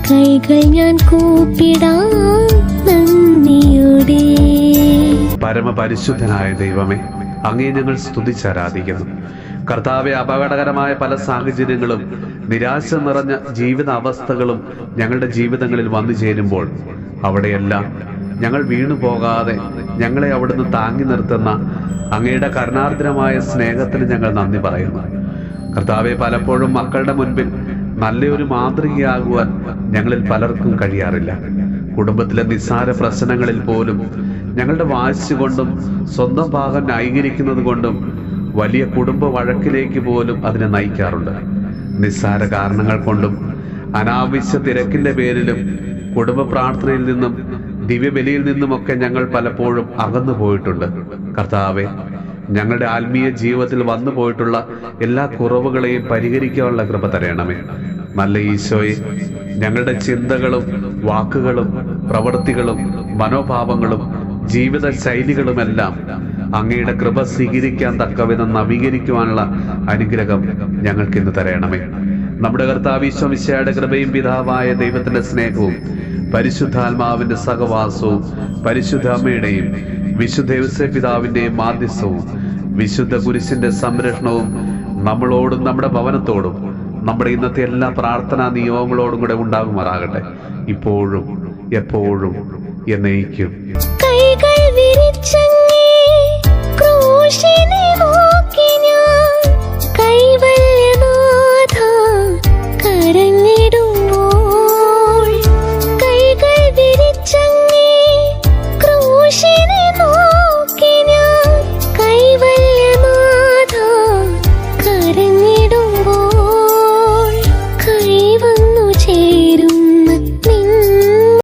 കൈകൾ ഞാൻ കൂപ്പിടാം നന്ദിയോടെ. പരമപരിശുദ്ധനായ ദൈവമേ, അങ്ങേ ഞങ്ങൾ സ്തുതിച്ചാരാധിക്കുന്നു. കർത്താവെ, അപകടകരമായ പല സാഹചര്യങ്ങളും നിരാശ നിറഞ്ഞ ജീവിത അവസ്ഥകളും ഞങ്ങളുടെ ജീവിതങ്ങളിൽ വന്നു ചേരുമ്പോൾ അവിടെയെല്ലാം ഞങ്ങൾ വീണു പോകാതെ ഞങ്ങളെ അവിടുന്ന് താങ്ങി നിർത്തുന്ന അങ്ങയുടെ കരുണാർദ്രമായ സ്നേഹത്തിന് ഞങ്ങൾ നന്ദി പറയുന്നു. കർത്താവെ, പലപ്പോഴും മക്കളുടെ മുൻപിൽ നല്ലൊരു മാതൃകയാകുവാൻ ഞങ്ങളിൽ പലർക്കും കഴിയാറില്ല. കുടുംബത്തിലെ നിസ്സാര പ്രശ്നങ്ങളിൽ പോലും ഞങ്ങളുടെ വാശി കൊണ്ടും സ്വന്തം ഭാഗം ന്യായീകരിക്കുന്നത് കൊണ്ടും വലിയ കുടുംബ വഴക്കിലേക്ക് പോലും അതിനെ നയിക്കാറുണ്ട്. നിസ്സാര കാരണങ്ങൾ കൊണ്ടും അനാവശ്യ തിരക്കിന്റെ പേരിലും കുടുംബ പ്രാർത്ഥനയിൽ നിന്നും ദിവ്യബലിയിൽ നിന്നുമൊക്കെ ഞങ്ങൾ പലപ്പോഴും അകന്നു പോയിട്ടുണ്ട്. കർത്താവെ, ഞങ്ങളുടെ ആത്മീയ ജീവിതത്തിൽ വന്നു പോയിട്ടുള്ള എല്ലാ കുറവുകളെയും പരിഹരിക്കാനുള്ള കൃപ തരണമേ. നല്ല ഈശോയെ, ഞങ്ങളുടെ ചിന്തകളും വാക്കുകളും പ്രവൃത്തികളും മനോഭാവങ്ങളും ജീവിത ശൈലികളുമെല്ലാം അങ്ങയുടെ കൃപ സ്വീകരിക്കാൻ തക്കവിധം നവീകരിക്കുവാനുള്ള അനുഗ്രഹം ഞങ്ങൾക്കിന്ന് തരണമേ. നമ്മുടെ കർത്താവ് ഈശോ മിശിഹായുടെ കൃപയും പിതാവായ ദൈവത്തിന്റെ സ്നേഹവും പരിശുദ്ധാത്മാവിന്റെ സഹവാസവും പരിശുദ്ധ അമ്മയുടെയും വിശുദ്ധ യോസേപ്പ് പിതാവിന്റെയും മാധ്യസ്ഥവും വിശുദ്ധ കുരിശിന്റെ സംരക്ഷണവും നമ്മളോടും നമ്മുടെ ഭവനത്തോടും നമ്മുടെ ഇന്നത്തെ എല്ലാ പ്രാർത്ഥനാ നിയമങ്ങളോടും കൂടെ ഉണ്ടാകുമാറാകട്ടെ, ഇപ്പോഴും എപ്പോഴും എന്നേക്കും. കൈകൾ വിരിച്ച